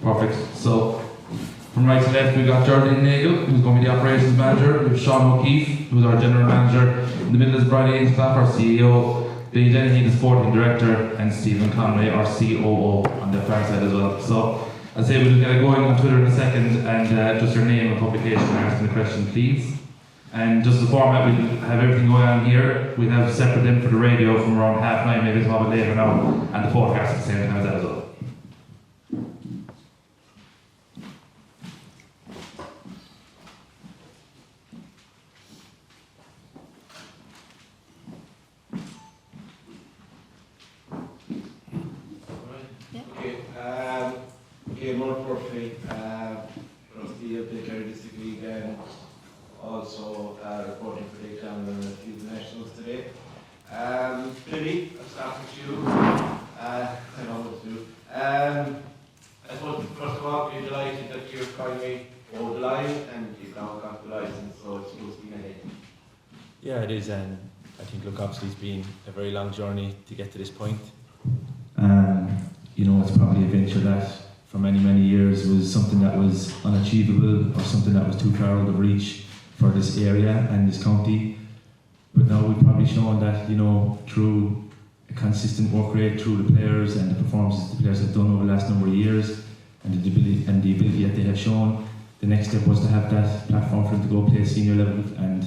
Perfect. So, from right to left, we've got Jordan Nagel, who's going to be the operations manager. We have Sean O'Keefe, who's our general manager. In the middle is Brian Ainsclaff, our CEO. Billy Dennehy, the sporting director, and Stephen Conway, our COO, on the far side as well. So, I'll say we'll get going on Twitter in a second, and just your name and publication asking the question, please. And just the format, we'll have everything going on here. We'll have separate them for the radio from around 9:30, maybe it's a little bit later now, and the podcast at the same time as that as well. Mark Murphy, trustee of the Kerry District League, and also reporting for the Examiner and a few nationals today. Billy, I'll start with you. I know what to do. I suppose, first of all, we're delighted that you're finally over the line and you've now got the license, so it's supposed to be ahead. Yeah, it is, and I think, look, obviously it's been a very long journey to get to this point. It's probably a venture that for many, many years was something that was unachievable or something that was too far out of reach for this area and this county. But now we've probably shown that, through a consistent work rate, through the players and the performances the players have done over the last number of years and the ability that they have shown, the next step was to have that platform for them to go play at senior level, and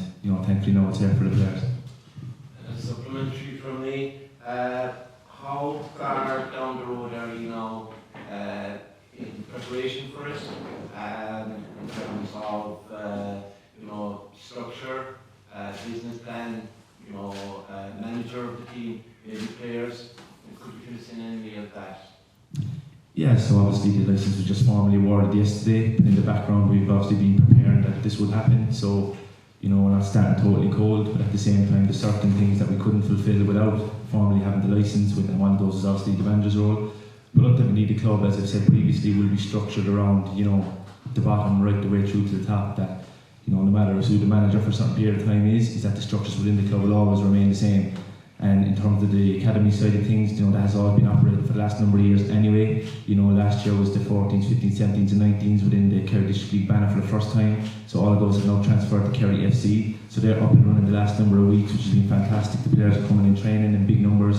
thankfully now it's there for the players. Supplementary from me, how far down the road are you now in preparation for it, in terms of structure, business plan, manager of the team, maybe players? Could you fill us in any of that? Yeah, so obviously the licence was just formally awarded yesterday, but in the background we've obviously been preparing that this would happen, so we're not starting totally cold, but at the same time there's certain things that we couldn't fulfil without formally having the licence, and one of those is obviously the manager's role. But ultimately the club, as I've said previously, will be structured around the bottom right the way through to the top, that no matter who the manager for a certain period of time is that the structures within the club will always remain the same. And in terms of the academy side of things, that has all been operated for the last number of years anyway. Last year was the 14s, 15s, 17s and 19s within the Kerry District League banner for the first time. So all of those have now transferred to Kerry FC. So they're up and running the last number of weeks, which has been fantastic. The players are coming in training in big numbers.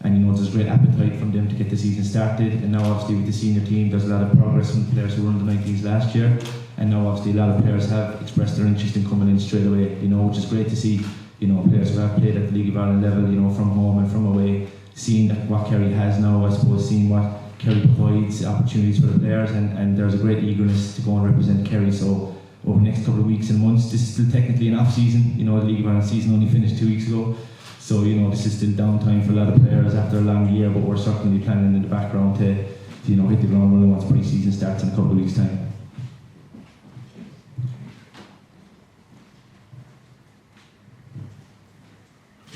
And there's great appetite from them to get the season started. And now obviously with the senior team, there's a lot of progress from the players who were under 19s last year. And now obviously a lot of players have expressed their interest in coming in straight away, which is great to see. Players who have played at the League of Ireland level, from home and from away, seeing what Kerry has now, I suppose, seeing what Kerry provides, opportunities for the players, and there's a great eagerness to go and represent Kerry. So over the next couple of weeks and months, this is still technically an off-season, the League of Ireland season only finished 2 weeks ago. So, this is still downtime for a lot of players after a long year, but we're certainly planning in the background to hit the ground running once pre-season starts in a couple of weeks' time.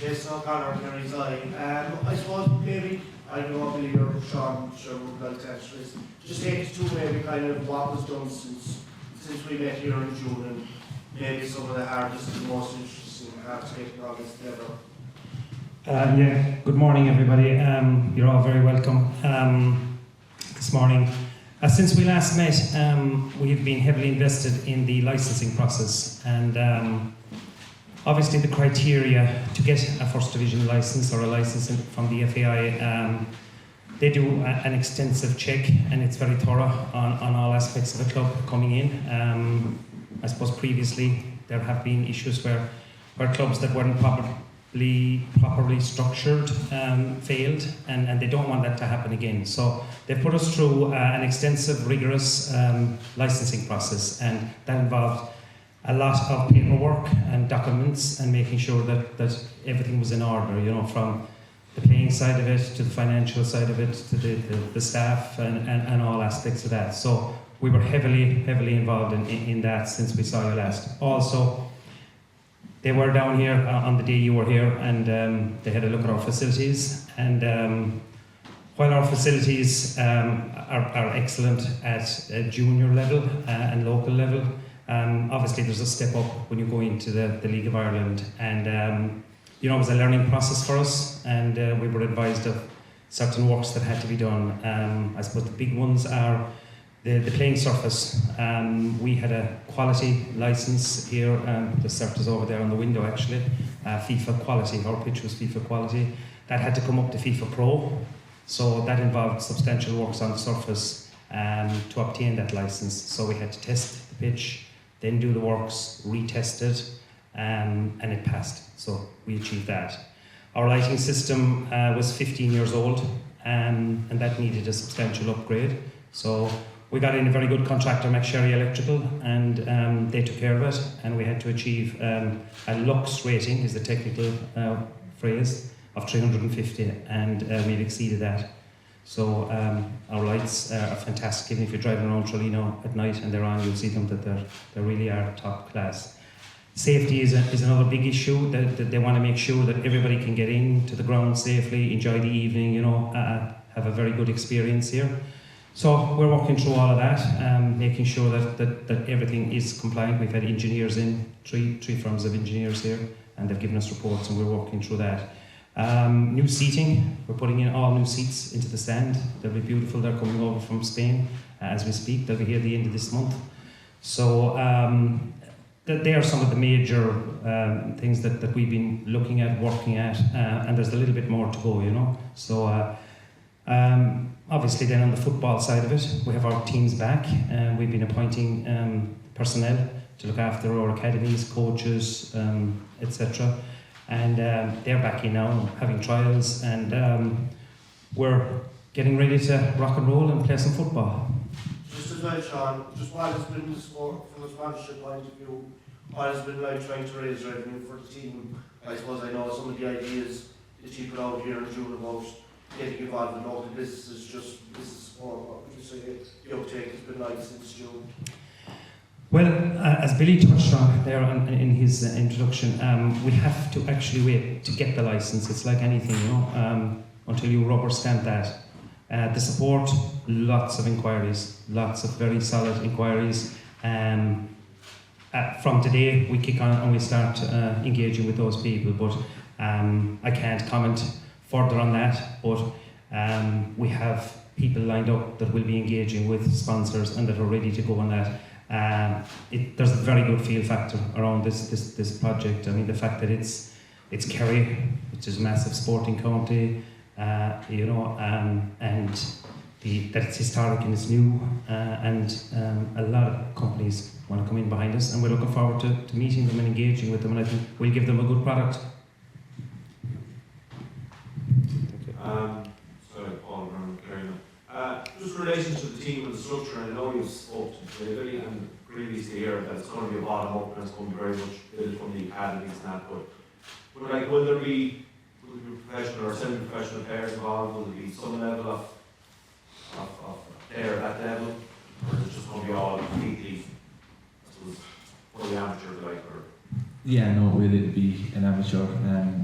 Yes, O'Connor, Kerry's Eye. I suppose maybe, I don't know, Billy or Sean, sure would like to answer this. Just take us to maybe kind of what was done since we met here in June, and maybe some of the hardest and most interesting taking all this together. Good morning everybody. You're all very welcome this morning. Since we last met, we have been heavily invested in the licensing process, and obviously the criteria to get a first division licence or a licence from the FAI, they do an extensive check, and it's very thorough on all aspects of the club coming in. I suppose previously there have been issues where clubs that weren't properly structured failed, and they don't want that to happen again. So they've put us through an extensive, rigorous licensing process, and that involved a lot of paperwork and documents and making sure that everything was in order, from the playing side of it to the financial side of it to the staff and all aspects of that. So we were heavily involved in that since we saw you last. Also, they were down here on the day you were here, and they had a look at our facilities. And while our facilities are excellent at a junior level and local level, obviously there's a step up when you go into the League of Ireland. And it was a learning process for us, and we were advised of certain works that had to be done. I suppose the big ones are The playing surface, we had a quality license here, the cert is over there on the window actually, FIFA quality, our pitch was FIFA quality. That had to come up to FIFA Pro, so that involved substantial works on the surface to obtain that license. So we had to test the pitch, then do the works, retest it, and it passed, so we achieved that. Our lighting system was 15 years old, and that needed a substantial upgrade. So we got in a very good contractor, McSherry Electrical, and they took care of it, and we had to achieve a lux rating, is the technical phrase, of 350, and we've exceeded that. So our lights are fantastic. Even if you're driving around Trolino at night and they're on, you'll see them that they really are top class. Safety is another big issue, that they want to make sure that everybody can get into the ground safely, enjoy the evening, you know, have a very good experience here. So we're working through all of that, making sure that everything is compliant. We've had engineers in, three firms of engineers here, and they've given us reports, and we're working through that. New seating, we're putting in all new seats into the stand. They'll be beautiful. They're coming over from Spain as we speak. They'll be here at the end of this month. So they are some of the major things that we've been looking at, working at, and there's a little bit more to go, you know. So obviously then on the football side of it, we have our teams back, and we've been appointing personnel to look after our academies, coaches, etc. And they're back in now, having trials, and we're getting ready to rock and roll and play some football. Just as well, Sean, just what has been the sport from a sponsorship point of view, what has been like trying to raise revenue for the team? I suppose I know some of the ideas that you put out here in June about getting involved in local businesses, just business support. What would you say the uptake has been like since June? Well, as Billy touched on there in his introduction, we have to actually wait to get the license. It's like anything, you know, until you rubber stamp that. The support, lots of inquiries, lots of very solid inquiries. From today, we kick on and we start engaging with those people, but I can't comment further on that, but we have people lined up that will be engaging with sponsors and that are ready to go on that. There's a very good feel factor around this project. I mean, the fact that it's Kerry, which is a massive sporting county, you know, and that it's historic and it's new, and a lot of companies want to come in behind us, and we're looking forward to meeting them and engaging with them, and I think we'll give them a good product. Sorry, Paul from Kerry. Just in relation to the team and the structure, I know you've spoken to Billy and previously here that it's going to be a bottom up and it's going to be very much built from the academies and that, but like, will there be professional or semi-professional players involved? Will there be some level of player at that level, or is it just going to be all completely, I suppose, fully amateur like? Or? Yeah, no, will it be an amateur?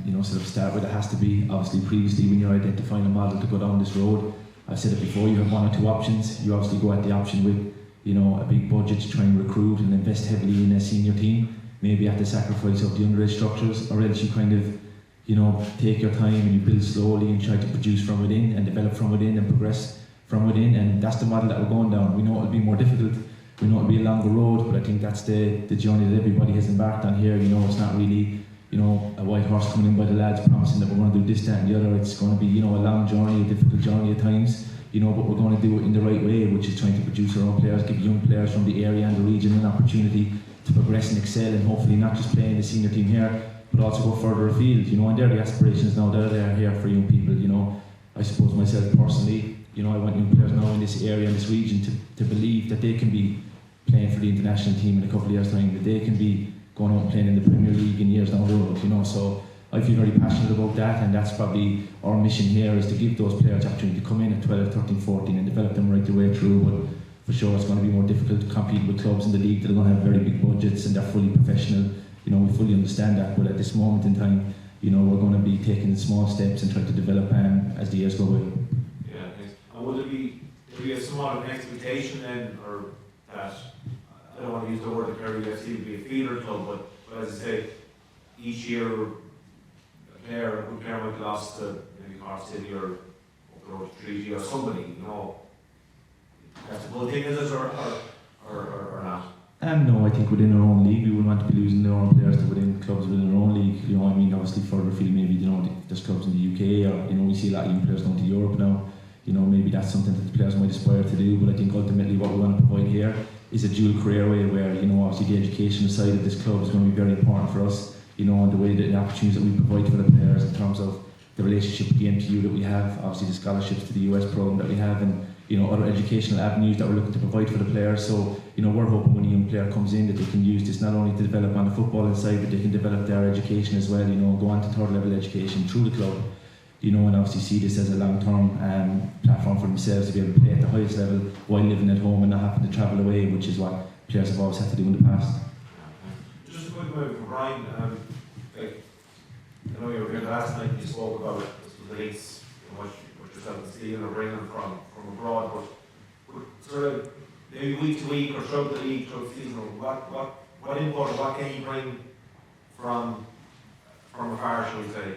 You know, sort of start with, it has to be. Obviously, previously when you're identifying a model to go down this road, I've said it before, you have one or two options. You obviously go at the option with, you know, a big budget to try and recruit and invest heavily in a senior team, maybe at the sacrifice of the underage structures, or else you kind of, you know, take your time and you build slowly and try to produce from within and develop from within and progress from within, and that's the model that we're going down. We know it'll be more difficult, we know it'll be a longer road, but I think that's the journey that everybody has embarked on here. You know, it's not really, you know, a white horse coming in by the lads promising that we're going to do this, that and the other. It's going to be, you know, a long journey, a difficult journey at times, you know, but we're going to do it in the right way, which is trying to produce our own players, give young players from the area and the region an opportunity to progress and excel, and hopefully not just play in the senior team here, but also go further afield, you know, and they're the aspirations now that are here for young people, you know. I suppose myself personally, you know, I want young players now in this area, in this region, to believe that they can be playing for the international team in a couple of years' time, that they can be going out and playing in the Premier League in years down the road, you know. So I feel very passionate about that, and that's probably our mission here, is to give those players the opportunity to come in at 12, 13, 14 and develop them right the way through. But for sure it's going to be more difficult to compete with clubs in the league that are going to have very big budgets and they're fully professional. You know, we fully understand that, but at this moment in time, you know, we're going to be taking small steps and trying to develop as the years go by. Yeah, thanks. And would there be a somewhat of an expectation then, or that, I don't want to use the word that Kerry FC would be a feeder club, but as I say, each year a good player might be lost to maybe Cork City or up the road to Treaty or somebody, you know. That's a good thing, is it, or not? No, I think within our own league, we wouldn't want to be losing our own players to within clubs within our own league. You know, I mean, obviously further afield, maybe, you know, there's clubs in the UK, or, you know, we see a lot of young players going to Europe now. You know, maybe that's something that the players might aspire to do, but I think ultimately what we want to provide here is a dual career way where, you know, obviously the educational side of this club is going to be very important for us, you know, and the way that the opportunities that we provide for the players in terms of the relationship with the NPU that we have, obviously the scholarships to the US program that we have, and, you know, other educational avenues that we're looking to provide for the players. So, you know, we're hoping when a young player comes in that they can use this not only to develop on the footballing side, but they can develop their education as well, you know, go on to third level education through the club, you know, and obviously see this as a long-term platform for themselves to be able to play at the highest level while living at home and not having to travel away, which is what players have always had to do in the past. Just a quick word for Brian. I know you were here last night, you spoke about the links, what yourself and Stephen are bringing from abroad, but sort of maybe week to week or throughout the league, throughout the season, what input, what can you bring from afar, shall we say?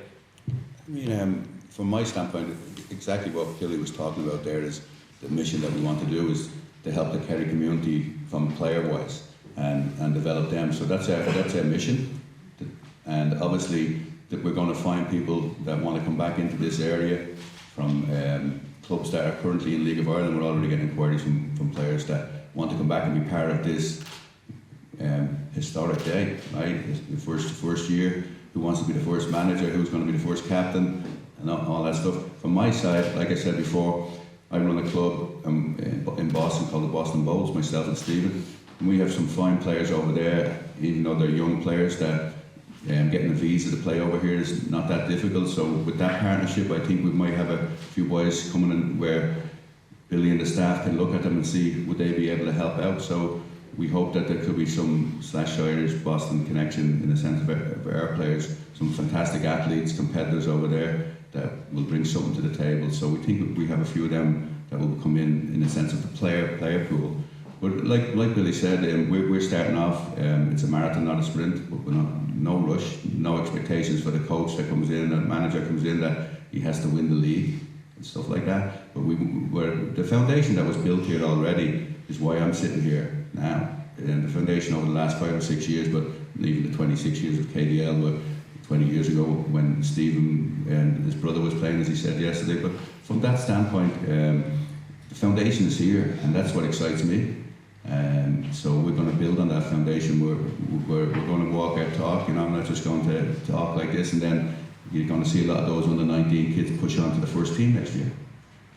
I mean, from my standpoint, exactly what Killy was talking about there is the mission that we want to do is to help the Kerry community from player-wise and develop them. So that's our mission, and obviously that we're going to find people that want to come back into this area from clubs that are currently in League of Ireland. We're already getting inquiries from players that want to come back and be part of this historic day, right? The first year, who wants to be the first manager, who's going to be the first captain, and all that stuff. From my side, like I said before, I run a club in Boston called the Boston Bolts, myself and Stephen, and we have some fine players over there, even though they're young players that getting a visa to play over here is not that difficult. So with that partnership, I think we might have a few boys coming in where Billy and the staff can look at them and see would they be able to help out. So we hope that there could be some /Irish Boston connection in the sense of our players, some fantastic athletes, competitors over there that will bring something to the table. So we think we have a few of them that will come in the sense of the player pool. But like Billy said, we're starting off. It's a marathon, not a sprint. But we're no rush, no expectations for the coach that comes in, the manager comes in that he has to win the league and stuff like that. But the foundation that was built here already is why I'm sitting here now. And the foundation over the last 5 or 6 years, but even the 26 years of KDL, but 20 years ago when Stephen and his brother was playing, as he said yesterday. But from that standpoint, the foundation is here, and that's what excites me. So we're going to build on that foundation. We're going to walk our talk. You know, I'm not just going to talk like this, and then you're going to see a lot of those under 19 kids push on to the first team next year.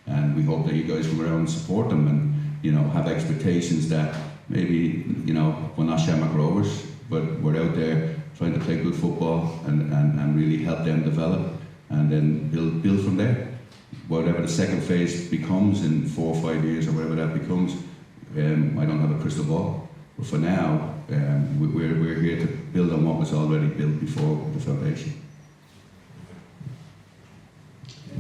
And we hope that you guys come around and support them, and you know, have expectations that maybe, you know, we're not Shamrock Rovers, but we're out there trying to play good football and really help them develop, and then build from there. Whatever the second phase becomes in 4 or 5 years or whatever that becomes, I don't have a crystal ball. But for now, we're here to build on what was already built before the foundation.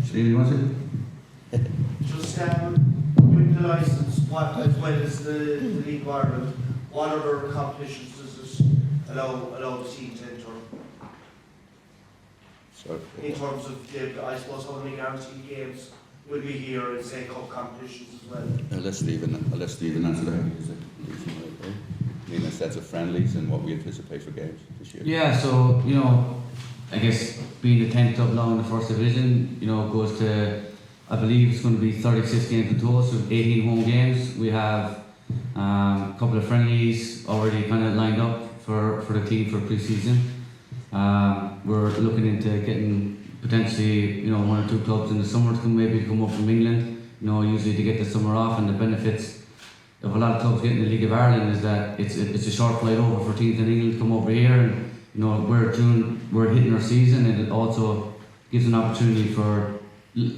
Steve, you want to? Just with the licence, what, as well as the League of Ireland, what other competitions does it allow the team to enter? Sorry. In terms of, I suppose, how many guaranteed games will be here in, say, cup competitions as well? I'll let Stephen answer that. I mean, in the sense of friendlies and what we anticipate for games this year. Yeah, so, you know, I guess being the 10th club now in the first division, you know, goes to, I believe it's going to be 36 games in total, so 18 home games. We have a couple of friendlies already kind of lined up for the team for pre-season. We're looking into getting potentially, you know, 1 or 2 clubs in the summer to come up from England, you know, usually to get the summer off. And the benefits of a lot of clubs getting the League of Ireland is that it's a short flight over for teams in England to come over here, and you know, we're hitting our season, and it also gives an opportunity for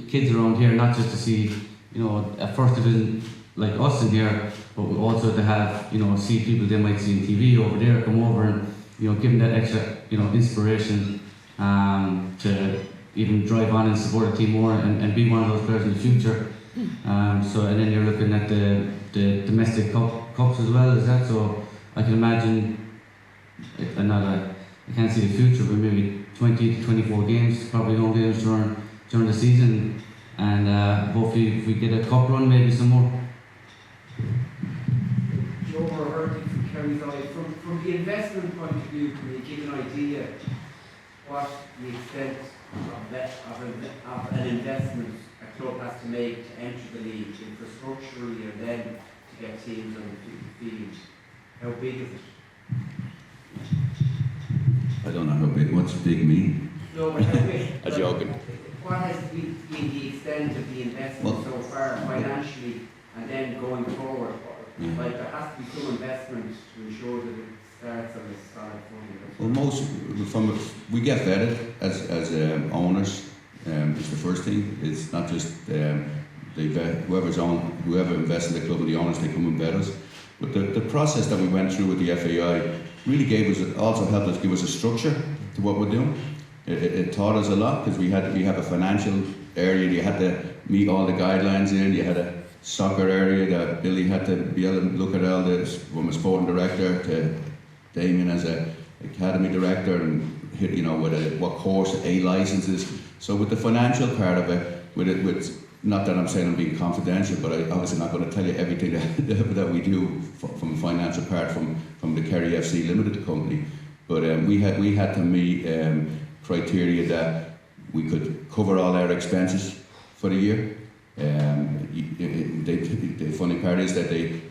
kids around here not just to see, you know, a first division like us in here, but also to have, you know, see people they might see on TV over there come over and, you know, give them that extra, you know, inspiration to even drive on and support the team more and be one of those players in the future. So, and then you're looking at the domestic cups as well as that. So I can imagine, I can't see the future, but maybe 20 to 24 games, probably home games during the season, and hopefully if we get a cup run, maybe some more. Joe O'Herty from Kerry's Eye. From the investment point of view, can you give an idea what the extent of an investment a club has to make to enter the league infrastructurally and then to get teams on the field? How big is it? I don't know how big, what's big mean? No, but how big? I'm joking. What has been the extent of the investment so far financially and then going forward? Yeah. Like there has to be some investment to ensure that it starts on a solid footing. Well, we get vetted as owners. It's the first thing. It's not just they vet whoever invests in the club and the owners. They come and vet us. But the process that we went through with the FAI really also helped us give us a structure to what we're doing. It taught us a lot because we have a financial area. You had to meet all the guidelines in. You had a soccer area that Billy had to be able to look at all this, from a sporting director to Damien as a academy director, and hit with what course A licenses. So with the financial part of it, with not that I'm saying I'm being confidential, but I'm obviously not going to tell you everything that we do from a financial part from the Kerry FC Limited company. But we had to meet criteria that we could cover all our expenses for the year. The funny part is that the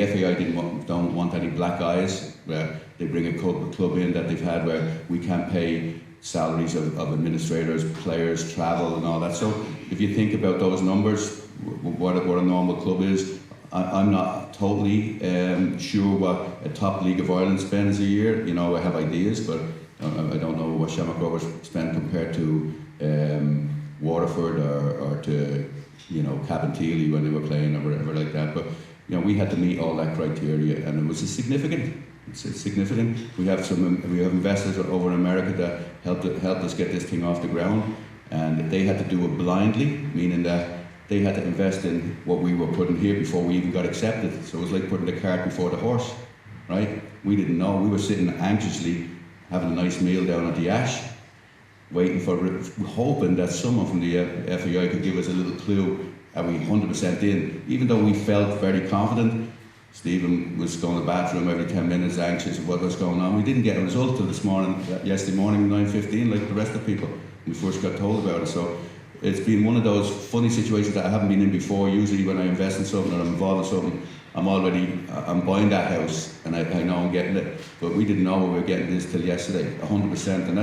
FAI don't want any black eyes where they bring a club in that they've had where we can't pay salaries of administrators, players, travel and all that. So if you think about those numbers, what a normal club is, I'm not totally sure what a top league of Ireland spends a year. I have ideas, but I don't know what Shamrock Rovers spend compared to Waterford or to Cabinteely when they were playing or whatever like that. But we had to meet all that criteria, and it was significant. It's significant. We have investors over in America that helped us get this thing off the ground, and they had to do it blindly, meaning that they had to invest in what we were putting here before we even got accepted. So it was like putting the cart before the horse, right? We didn't know. We were sitting anxiously having a nice meal down at the Ash, hoping that someone from the FAI could give us a little clue. Are we 100% in? Even though we felt very confident. Stephen was going to the bathroom every 10 minutes, anxious of what was going on. We didn't get a result till yesterday morning, 9:15, like the rest of the people. We first got told about it. So it's been one of those funny situations that I haven't been in before. Usually when I invest in something or I'm involved in something, I'm buying that house and I know I'm getting it. But we didn't know we were getting this till yesterday, 100%. And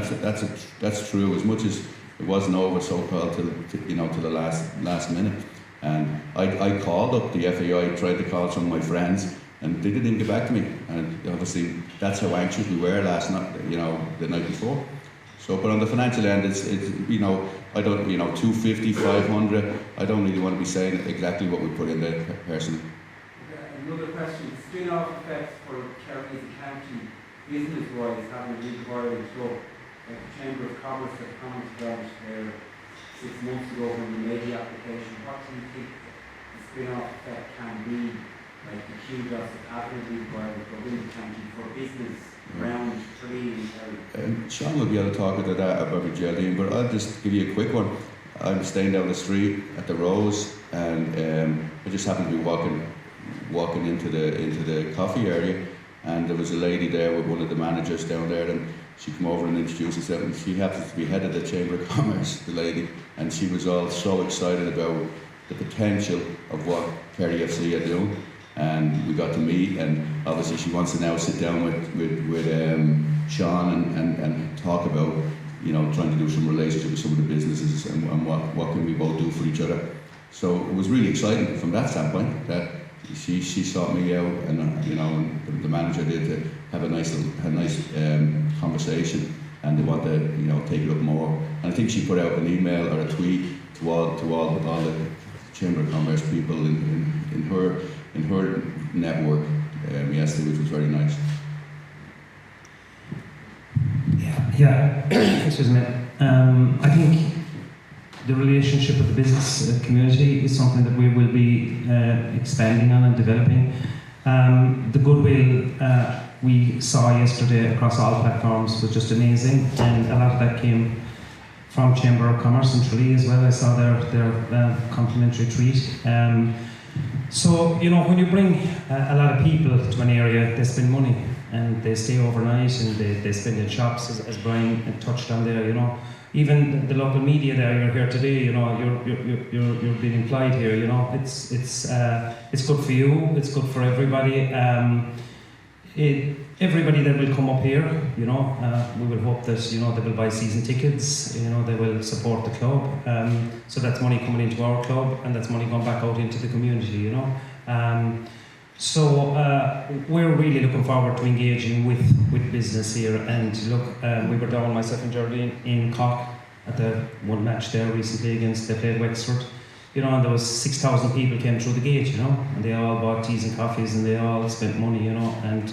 that's true, as much as it wasn't over so-called till the last minute. And I called up the FAI, tried to call some of my friends, and they didn't get back to me. And obviously that's how anxious we were last night, the night before. So, but on the financial end, it's I don't, 250, 500. I don't really want to be saying exactly what we put in there personally. Another question: spin-off effects for Kerry as a county, business-wise, having a League of Ireland club. Like the Chamber of Commerce had commented on it there 6 months ago when we made the application. What do you think the spin-off effect can be, like the kudos of having a League of Ireland club in the county for business around Tralee and Kerry? Sean will be able to talk about that about Geraldine, but I'll just give you a quick one. I'm staying down the street at the Rose, and I just happened to be walking into the coffee area, and there was a lady there with one of the managers down there, and she came over and introduced herself, and she happens to be head of the Chamber of Commerce, the lady, and she was all so excited about the potential of what Kerry FC are doing, and we got to meet, and obviously she wants to now sit down with Sean and talk about trying to do some relationship with some of the businesses and what can we both do for each other. So it was really exciting from that standpoint that she sought me out, and and the manager did, to have a nice conversation, and they want to take it up more. And I think she put out an email or a tweet to all the Chamber of Commerce people in her network yesterday, which was very nice. Yeah. Excuse me. I think the relationship with the business community is something that we will be expanding on and developing. The goodwill we saw yesterday across all platforms was just amazing, and a lot of that came from Chamber of Commerce in Tralee as well. I saw their complimentary tweet. So, you know, when you bring a lot of people to an area, they spend money and they stay overnight and they spend in shops, as Brian had touched on there, you know. Even the local media there, you're here today, you know, you're being employed here, you know. It's good for you, it's good for everybody. Everybody that will come up here, you know, we will hope that, you know, they will buy season tickets, you know, they will support the club. So that's money coming into our club and that's money going back out into the community, you know. So we're really looking forward to engaging with business here. And look, we were down, myself and Geraldine, in Cork at the one match there recently against, they played Wexford. You know, and there was 6,000 people came through the gate, you know, and they all bought teas and coffees and they all spent money, you know, and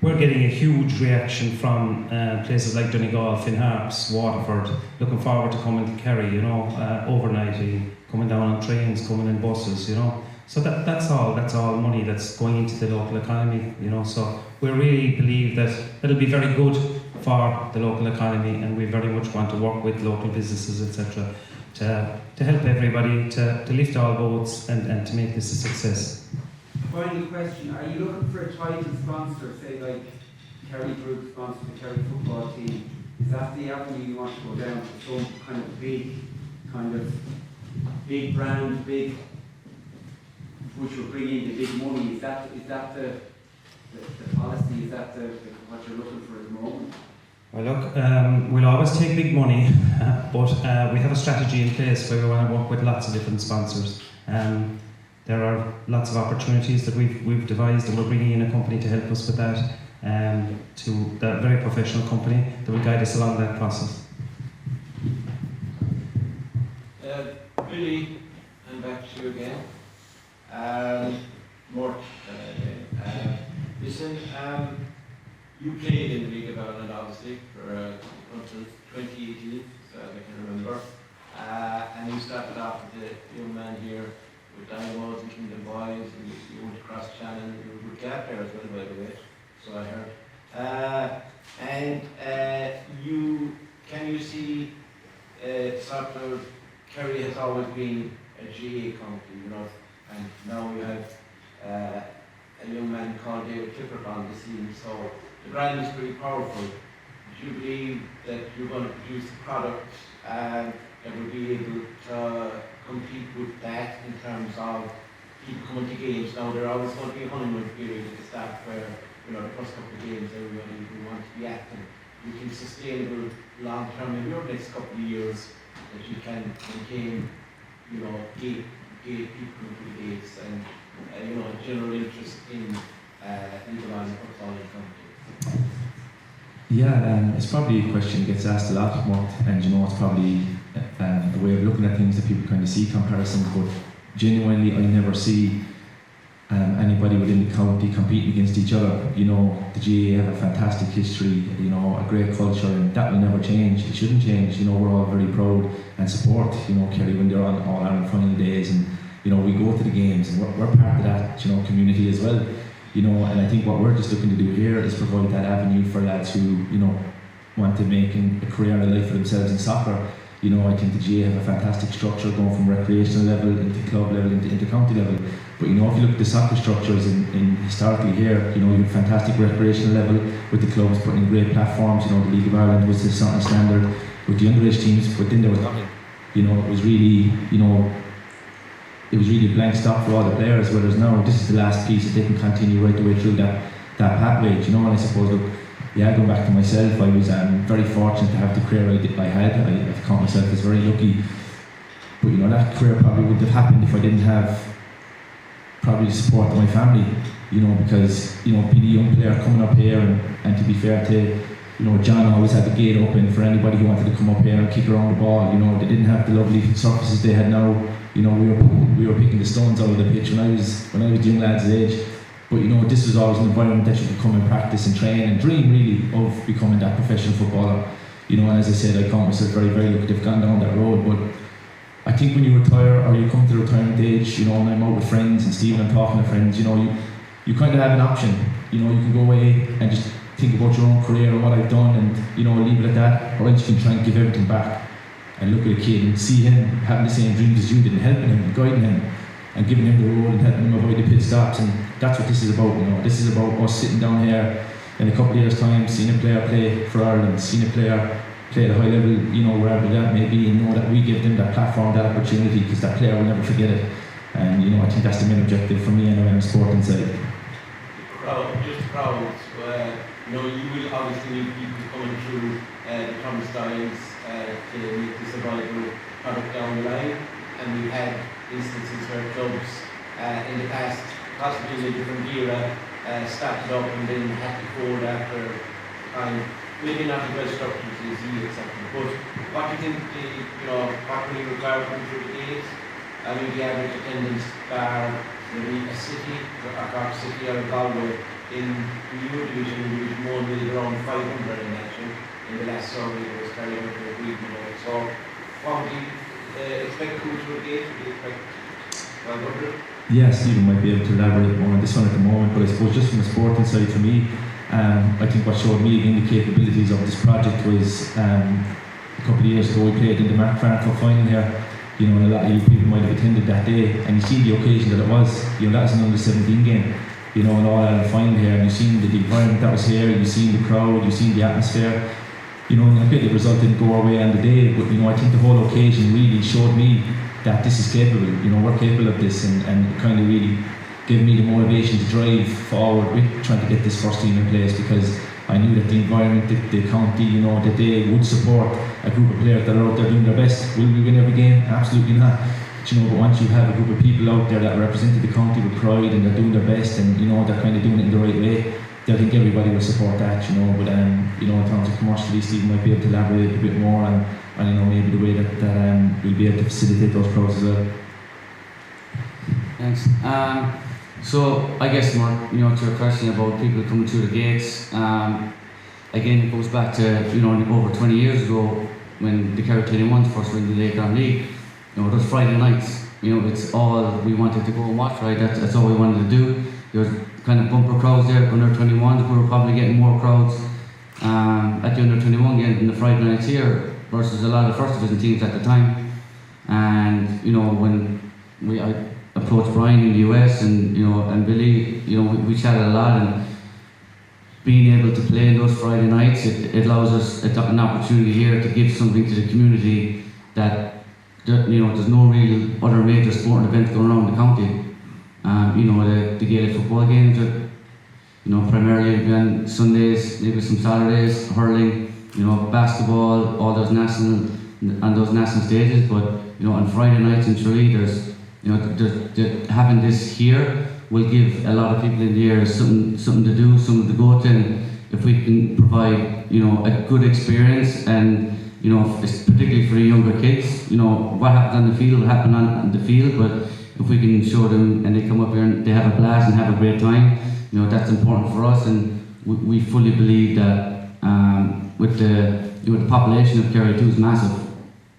we're getting a huge reaction from places like Donegal, Finn Harps, Waterford, looking forward to coming to Kerry, you know, overnighting, coming down on trains, coming in buses, you know. So that's all money that's going into the local economy, you know. So we really believe that it'll be very good for the local economy, and we very much want to work with local businesses, etc., to help everybody to lift all boats and to make this a success. Final question, are you looking for a title sponsor, say like Kerry Group sponsor the Kerry football team? Is that the avenue you want to go down to, some kind of big brand, which will bring in the big money? Is that the policy, is that what you're looking for at the moment? Well look, we'll always take big money, but we have a strategy in place where we want to work with lots of different sponsors. There are lots of opportunities that we've devised, and we're bringing in a company to help us with that, to that very professional company that will guide us along that process. Billy, and back to you again. Mort, listen, you played in the League of Ireland, obviously, for until 2018, so I can remember. And you started off with the young man here with Dynamos and Kingdom Boys, and you went across Channel, and you were a gap there as well, by the way, so I heard. Can you see sort of Kerry has always been a GA company, you know, and now we have a young man called David Clifford on the scene, so the brand is pretty powerful. Do you believe that you're going to produce a product that will be able to compete with that in terms of people coming to games? Now there always going to be a honeymoon period at the start where, you know, the first couple of games everybody will want to be active. You can sustainable long term in your next couple of years that you can maintain, you know, gate people into the gates and you know, general interest in legal and football company. Yeah, it's probably a question that gets asked a lot more, and you know, it's probably the way of looking at things that people kind of see comparisons, but genuinely I never see anybody within the county competing against each other. You know, the GAA have a fantastic history, you know, a great culture, and that will never change. It shouldn't change. You know, we're all very proud and support, you know, Kerry when they're on All-Ireland final days, and you know, we go to the games and we're part of that, you know, community as well. You know, and I think what we're just looking to do here is provide that avenue for lads who, you know, want to make a career and a life for themselves in soccer. You know, I think the GA have a fantastic structure going from recreational level into club level into county level. But you know, if you look at the soccer structures in historically here, you know, you have fantastic recreational level with the clubs putting in great platforms. You know, the League of Ireland was the standard with the underage teams, but then there was nothing. You know, it was really, you know, it was really a blank stop for all the players, whereas now this is the last piece that they can continue right the way through that pathway. You know, and I suppose, look, yeah, going back to myself, I was very fortunate to have the career I had. I've count myself as very lucky. But you know, that career probably wouldn't have happened if I didn't have probably the support of my family. You know, because, you know, being a young player coming up here and to be fair to, you know, John always had the gate open for anybody who wanted to come up here and kick around the ball. You know, they didn't have the lovely surfaces they had now. You know, we were picking the stones out of the pitch when I was young lads' age. But you know, this was always an environment that you could come and practice and train and dream really of becoming that professional footballer. You know, and as I said, I count myself very, very lucky to have gone down that road. But I think when you retire or you come to the retirement age, you know, and I'm out with friends and Stephen, I'm talking to friends, you know, you kind of have an option. You know, you can go away and just think about your own career and what I've done and, you know, leave it at that, or else you can try and give everything back and look at a kid and see him having the same dreams as you did and helping him and guiding him. and giving him the road and helping him avoid the pit stops, and that's what this is about. This is about us sitting down here in a couple of years' time, seeing a player play for Ireland, seeing a player play at a high level, wherever that may be, and know that we give them that platform, that opportunity, because that player will never forget it. And I think that's the main objective for me and the sport inside. Crowds. You will obviously need people coming through the turnstiles to make this a viable product down the line. And we've had instances where clubs in the past, possibly in a different era, started up and then had to fold after time. Maybe not the best structures is easy, etc. But what do you think what will you require coming through the gates? I mean, the average attendance bar maybe a city, or Cork City or Galway in the Euro Division, Division 1 with around 500 in action. In the last survey that was carried out for a week. So what would you expect coming through the gate? Would you expect 500? Yeah, Stephen might be able to elaborate more on this one at the moment, but I suppose just from the sporting side for me, I think what showed me again the capabilities of this project was a couple of years ago we played in the Mark Frankfurt final here. And a lot of you people might have attended that day, and you see the occasion that it was. That was an under-17 game, an all-Ireland final here, and you've seen the environment that was here, you've seen the crowd, you've seen the atmosphere. And okay, the result didn't go our way on the day, but I think the whole occasion really showed me that this is capable. We're capable of this, and it kind of really gave me the motivation to drive forward with trying to get this first team in place, because I knew that the environment, the county, that they would support a group of players that are out there doing their best. Will we win every game? Absolutely not. But once you have a group of people out there that represented the county with pride and they're doing their best, and they're kind of doing it in the right way, I think everybody will support that. But in terms of commercially, Stephen might be able to elaborate a bit more on maybe the way that we'll be able to facilitate those crowds as well. Thanks. So I guess, Mark, to your question about people coming through the gates, again, it goes back to over 20 years ago when the Kerry 21s first were in the Lake Arm League. Those Friday nights, it's all we wanted to go and watch, right? That's all we wanted to do. There was kind of bumper crowds there, under 21s. We were probably getting more crowds at the under 21 game than the Friday nights here versus a lot of first division teams at the time. And when I approached Brian in the US and Billy, we chatted a lot, and being able to play in those Friday nights, it allows us an opportunity here to give something to the community that there's no real other major sporting events going on in the county. The Gaelic football games are primarily on Sundays, maybe some Saturdays, hurling, basketball, all those national stages. But on Friday nights in Tralee, there's having this here will give a lot of people in the area something to do, something to go to. And if we can provide a good experience, and it's particularly for the younger kids, what happens on the field will happen on the field, but if we can show them and they come up here and they have a blast and have a great time, that's important for us. And we fully believe that with the population of Kerry 2 is massive.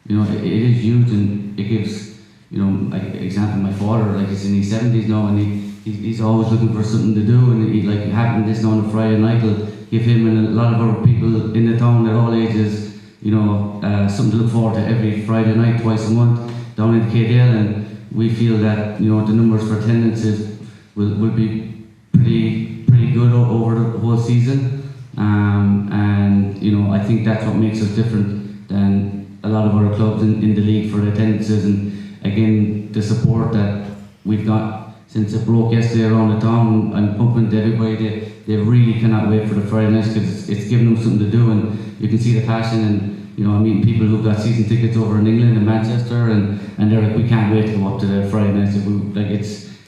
It is huge, and it gives like example, my father, he's in his 70s now, and he's always looking for something to do, and having this now on a Friday night will give him and a lot of other people in the town at all ages, something to look forward to every Friday night, twice a month, down in KDL. And we feel that the numbers for attendances will be pretty good over the whole season, and I think that's what makes us different than a lot of other clubs in the league for the attendances. And again, the support that we've got since it broke yesterday around the town, I'm pumping to everybody. They really cannot wait for the Friday nights, because it's giving them something to do, and you can see the passion. And I'm meeting people who've got season tickets over in England and Manchester, and they're like, we can't wait to go up to the Friday nights.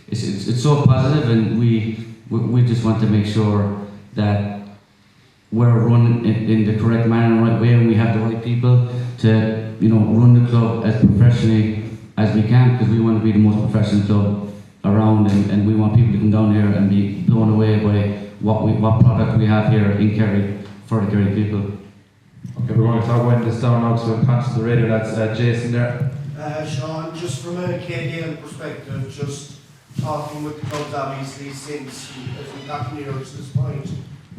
It's so positive, and we just want to make sure that we're run in the correct manner and right way, and we have the right people to run the club as professionally as we can, because we want to be the most professional club around, and we want people to come down here and be blown away by what product we have here in Kerry for the Kerry people. Okay, we're going to talk about this down now, so we're conscious of the radio. That's Jason there. Sean, just from a KDL perspective, just talking with the clubs obviously since as we got near to this point,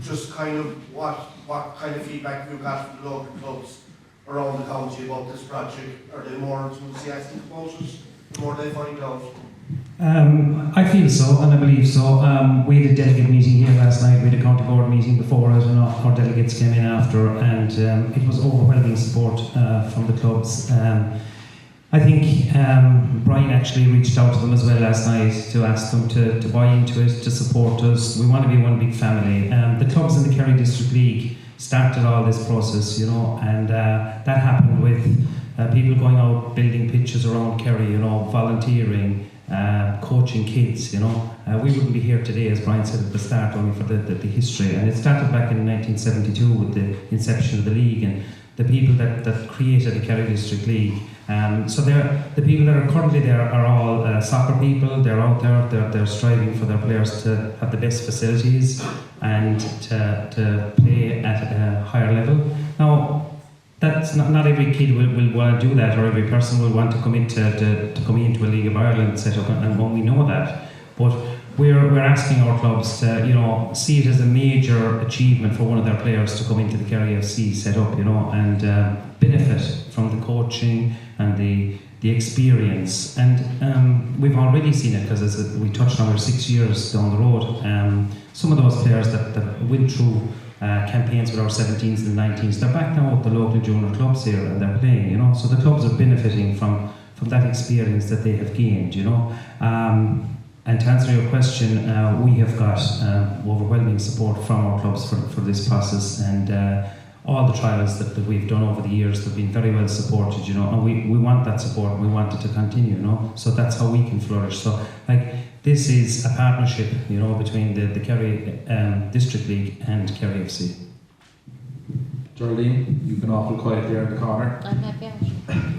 just kind of what kind of feedback you got from the local clubs around the county about this project? Are they more enthusiastic about it the more they find out? I feel so, and I believe so. We had a delegate meeting here last night. We had a county board meeting before it, and our delegates came in after, and it was overwhelming support from the clubs. I think Brian actually reached out to them as well last night to ask them to buy into it, to support us. We want to be one big family. The clubs in the Kerry District League started all this process, you know, and that happened with people going out building pitches around Kerry, you know, volunteering, coaching kids, you know. We wouldn't be here today, as Brian said at the start, only for the history. And it started back in 1972 with the inception of the league and the people that created the Kerry District League. So the people that are currently there are all soccer people. They're out there, they're striving for their players to have the best facilities and to play at a higher level. Now, that's not every kid will want to do that, or every person will want to come into a League of Ireland setup, and we know that. But we're asking our clubs to, you know, see it as a major achievement for one of their players to come into the Kerry FC setup, you know, and benefit from the coaching and the experience. And we've already seen it, because as we touched on, we're 6 years down the road. Some of those players that went through campaigns with our 17s and 19s, they're back now at the local junior clubs here and they're playing, you know. So the clubs are benefiting from that experience that they have gained, you know. And to answer your question, we have got overwhelming support from our clubs for this process, and all the trials that we've done over the years have been very well supported, you know, and we want that support, and we want it to continue, you know, so that's how we can flourish. So, like, this is a partnership, you know, between the Kerry District League and Kerry FC. Geraldine, you've been awful quiet there in the corner. I'm happy.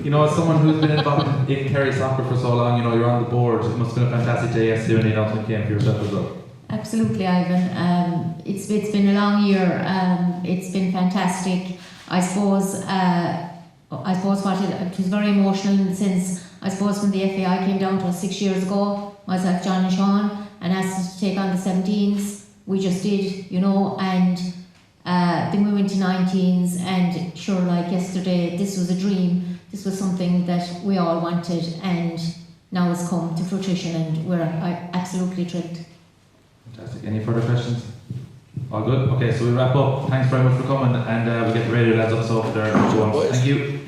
You know, as someone who's been involved in Kerry soccer for so long, you know, you're on the board. It must have been a fantastic day yesterday when the announcement came for yourself as well. Absolutely, Ivan. It's been a long year. It's been fantastic. I suppose it was very emotional in the sense, I suppose, when the FAI came down to us 6 years ago, myself, John and Sean, and asked us to take on the 17s. We just did, you know, and then we went to 19s, and sure, like yesterday, this was a dream. This was something that we all wanted, and now it's come to fruition, and we're absolutely thrilled. Fantastic. Any further questions? All good? Okay, so we wrap up. Thanks very much for coming, and we'll get the radio lads up so there. Thank you.